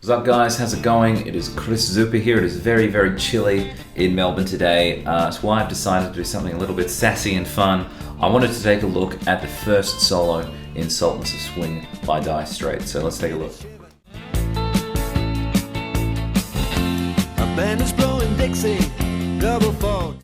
What's up guys, how's it going? It is Chris Zoupa here. It is very, very chilly in Melbourne today. That's why I've decided to do something a little bit sassy and fun. I wanted to take a look at the first solo in Sultans of Swing by Dire Straits. So let's take a look. A band is blowing Dixie, double fall.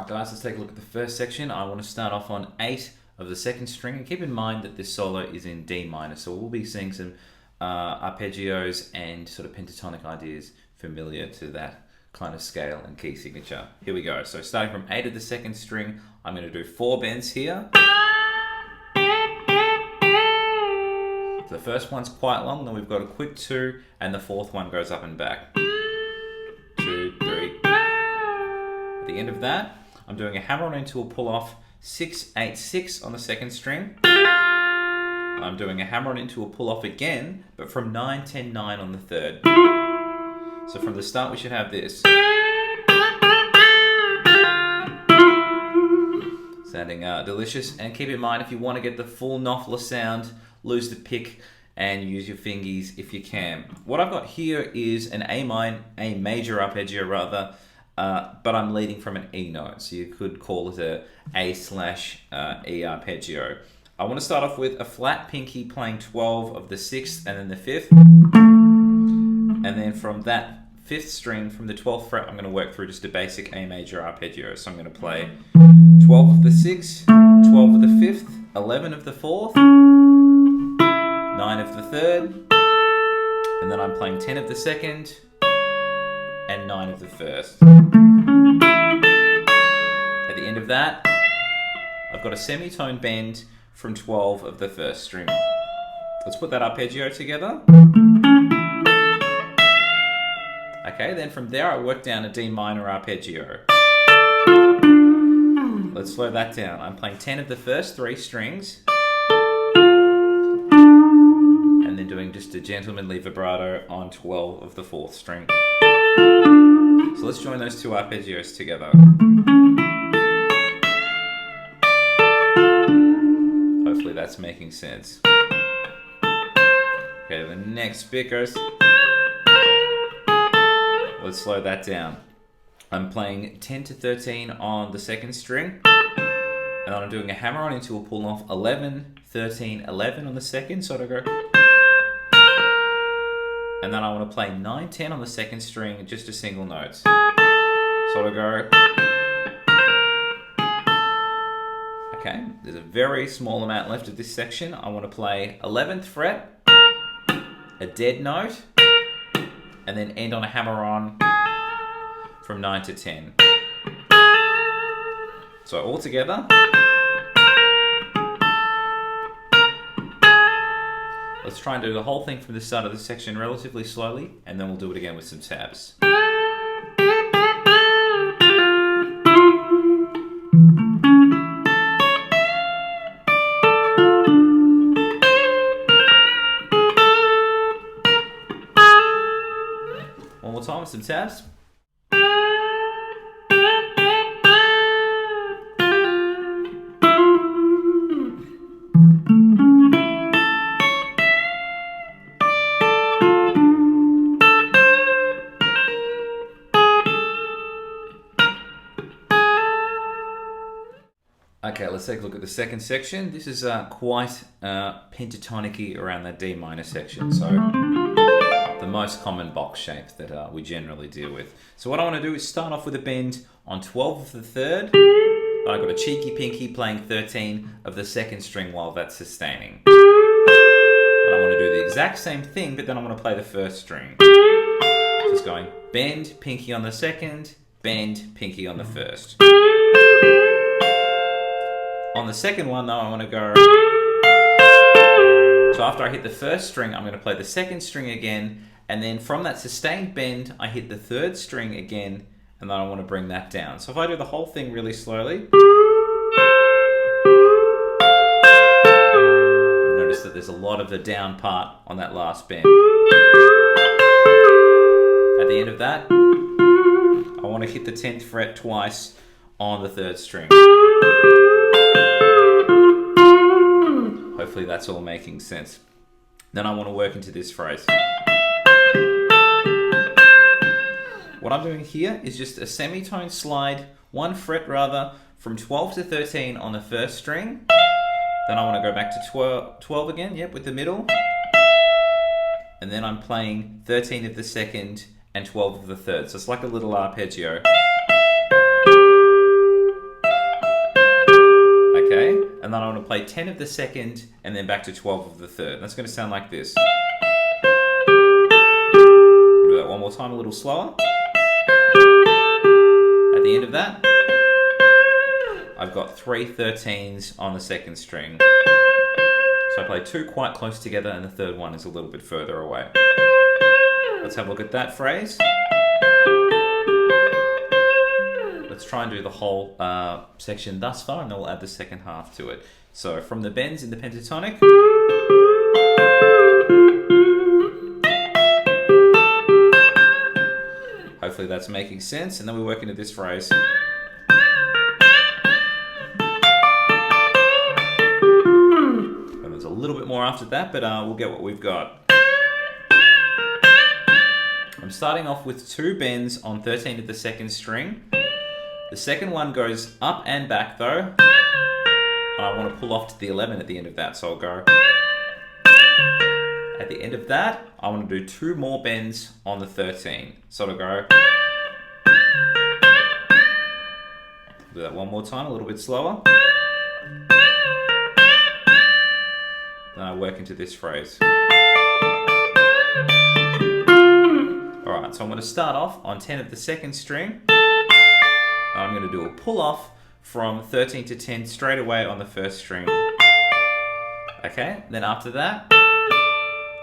Guys, let's take a look at the first section. I want to start off on 8 of the second string, and keep in mind that this solo is in D minor, so we'll be seeing some arpeggios and sort of pentatonic ideas familiar to that kind of scale and key signature. Here we go. So starting from 8 of the second string, I'm going to do 4 bends here. The first one's quite long, then we've got a quick 2, and the fourth one goes up and back. 2, 3. At the end of that, I'm doing a hammer-on into a pull-off 6, 8, 6 on the second string. I'm doing a hammer-on into a pull-off again, but from 9, 10, 9 on the third. So from the start, we should have this. Sounding delicious. And keep in mind, if you want to get the full Knopfler sound, lose the pick and use your fingies if you can. What I've got here is an A major arpeggio rather, but I'm leading from an E note, so you could call it a A/E arpeggio. I want to start off with a flat pinky playing 12 of the 6th and then the 5th. And then from that 5th string, from the 12th fret, I'm going to work through just a basic A major arpeggio. So I'm going to play 12 of the 6th, 12 of the 5th, 11 of the 4th, 9 of the 3rd, and then I'm playing 10 of the 2nd, and 9 of the 1st. At the end of that, I've got a semitone bend from 12 of the 1st string. Let's put that arpeggio together. Okay, then from there I work down a D minor arpeggio. Let's slow that down. I'm playing 10 of the first 3 strings, and then doing just a gentlemanly vibrato on 12 of the 4th string. So let's join those 2 arpeggios together. Hopefully that's making sense. Okay, the next bit goes. Let's slow that down. I'm playing 10 to 13 on the 2nd string, and then I'm doing a hammer-on into a pull-off 11, 13, 11 on the 2nd, so to go. And then I want to play 9, 10 on the 2nd string, just a single note. So to go. Okay, there's a very small amount left of this section. I want to play 11th fret, a dead note, and then end on a hammer-on from 9 to 10. So all together. Let's try and do the whole thing from the start of the section relatively slowly, and then we'll do it again with some tabs. One more time with some tabs. Okay, let's take a look at the second section. This is quite pentatonic-y around that D minor section, so the most common box shape that we generally deal with. So what I want to do is start off with a bend on 12 of the 3rd. I've got a cheeky pinky playing 13 of the 2nd string while that's sustaining. And I want to do the exact same thing, but then I'm going to play the 1st string. Just going bend, pinky on the 2nd, bend, pinky on the 1st. On the second one though, I want to go... So after I hit the first string, I'm going to play the second string again, and then from that sustained bend, I hit the third string again, and then I want to bring that down. So if I do the whole thing really slowly, notice that there's a lot of the down part on that last bend. At the end of that, I want to hit the 10th fret twice on the third string. Hopefully that's all making sense. Then I want to work into this phrase. What I'm doing here is just a semitone slide, 1 fret rather, from 12 to 13 on the first string. Then I want to go back to 12 again, yep, with the middle. And then I'm playing 13 of the second and 12 of the third. So it's like a little arpeggio. Okay, and then I want to play 10 of the second and then back to 12 of the third. That's going to sound like this. I'll do that one more time, a little slower. At the end of that, I've got 3 13s on the second string. So I play 2 quite close together and the third one is a little bit further away. Let's have a look at that phrase. Let's try and do the whole section thus far, and then we'll add the second half to it. So from the bends in the pentatonic, hopefully that's making sense, and then we work into this phrase. And there's a little bit more after that, but we'll get what we've got. I'm starting off with 2 bends on 13 of the second string. The second one goes up and back though. I want to pull off to the 11 at the end of that, so I'll go. At the end of that, I want to do 2 more bends on the 13. So I'll go. Do that one more time, a little bit slower. Then I work into this phrase. Alright, so I'm going to start off on 10 of the second string. I'm going to do a pull off from 13 to 10 straight away on the first string. Okay, then after that,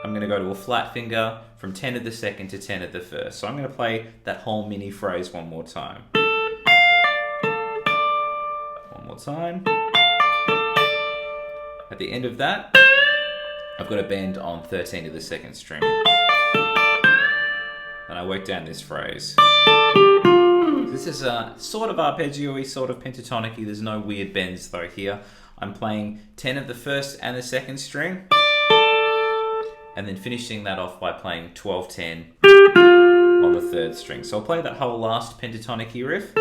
I'm going to go to a flat finger from 10 of the second to 10 of the first. So I'm going to play that whole mini phrase one more time. One more time. At the end of that, I've got a bend on 13 of the second string. And I work down this phrase. This is a sort of arpeggio-y, sort of pentatonic-y. There's no weird bends though here. I'm playing 10 of the first and the second string, and then finishing that off by playing 12-10 on the third string. So I'll play that whole last pentatonic-y riff.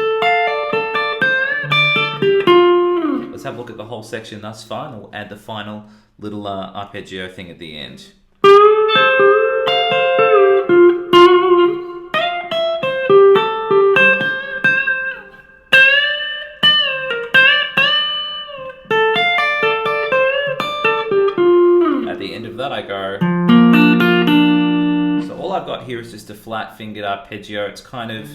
Let's have a look at the whole section thus far, and we'll add the final little arpeggio thing at the end. That I go. So all I've got here is just a flat fingered arpeggio. It's kind of,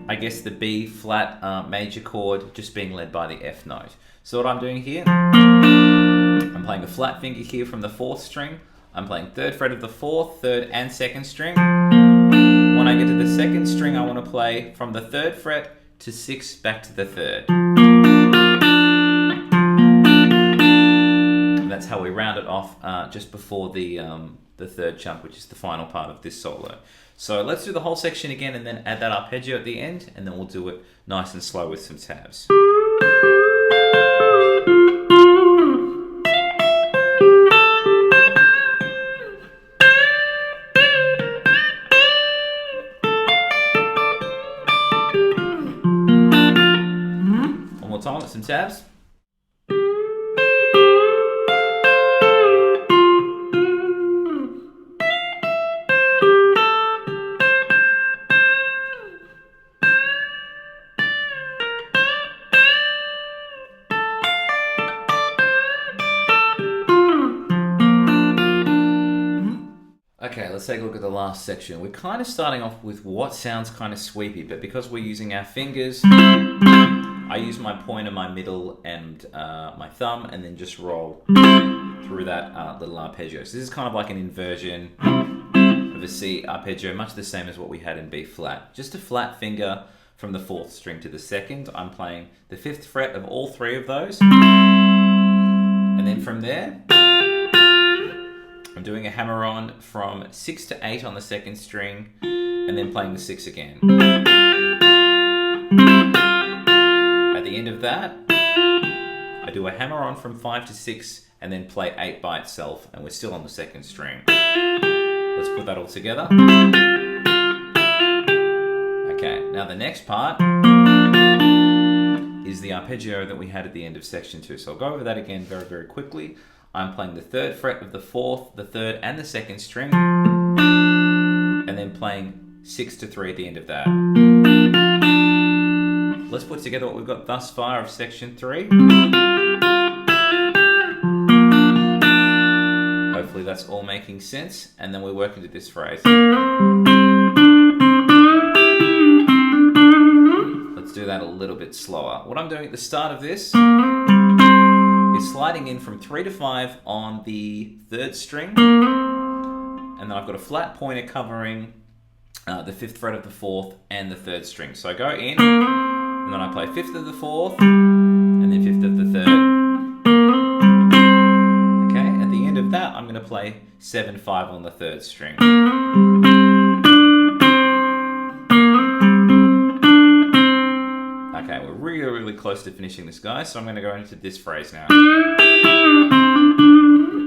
I guess, the B flat major chord just being led by the F note. So what I'm doing here, I'm playing a flat finger here from the 4th string. I'm playing 3rd fret of the 4th, 3rd and 2nd string. When I get to the 2nd string, I want to play from the 3rd fret to 6 back to the 3rd. That's how we round it off just before the 3rd chunk, which is the final part of this solo. So let's do the whole section again and then add that arpeggio at the end, and then we'll do it nice and slow with some tabs. One more time with some tabs. Okay, let's take a look at the last section. We're kind of starting off with what sounds kind of sweepy, but because we're using our fingers, I I use my pointer, my middle, and my thumb, and then just roll through that little arpeggio. So this is kind of like an inversion of a C arpeggio, much the same as what we had in B flat. Just a flat finger from the 4th string to the 2nd. I'm playing the 5th fret of all 3 of those. And then from there, I'm doing a hammer on from 6 to 8 on the 2nd string, and then playing the 6 again. At the end of that, I do a hammer on from 5 to 6, and then play 8 by itself, and we're still on the 2nd string. Let's put that all together. Okay, now the next part is the arpeggio that we had at the end of section 2. So I'll go over that again very, very quickly. I'm playing the 3rd fret of the 4th, the 3rd and the 2nd string, and then playing 6 to 3 at the end of that. Let's put together what we've got thus far of section 3. Hopefully that's all making sense, and then we work into this phrase. Let's do that a little bit slower. What I'm doing at the start of this is sliding in from 3 to 5 on the 3rd string, and then I've got a flat pointer covering the 5th fret of the 4th and the 3rd string. So I go in, and then I play 5th of the 4th, and then 5th of the 3rd. Okay, at the end of that, I'm going to play 7-5 on the 3rd string. Okay, we're really, really close to finishing this, guys, so I'm going to go into this phrase now.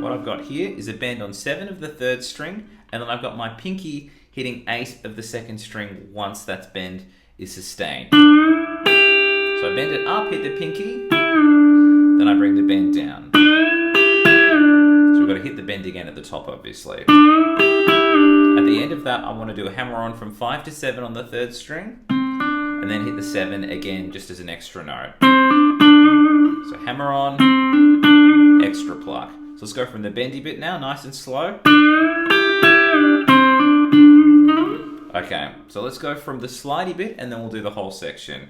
What I've got here is a bend on 7 of the 3rd string, and then I've got my pinky hitting 8 of the 2nd string once that bend is sustained. So I bend it up, hit the pinky, then I bring the bend down. So we've got to hit the bend again at the top, obviously. At the end of that, I want to do a hammer on from 5 to 7 on the 3rd string, and then hit the 7 again just as an extra note. So hammer on, extra pluck. So let's go from the bendy bit now, nice and slow. Okay, so let's go from the slidey bit, and then we'll do the whole section.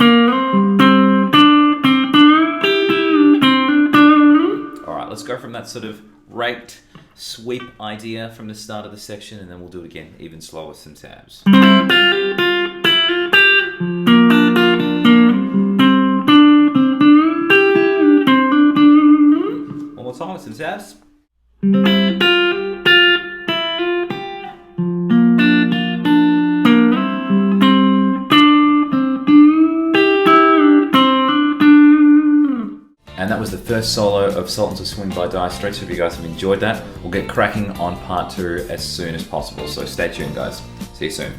Alright, let's go from that sort of raked sweep idea from the start of the section, and then we'll do it again, even slower with some tabs. One more time with some tabs. And that was the first solo of Sultans of Swing by Dire Straits. Hope you guys have enjoyed that. We'll get cracking on part 2 as soon as possible. So stay tuned, guys. See you soon.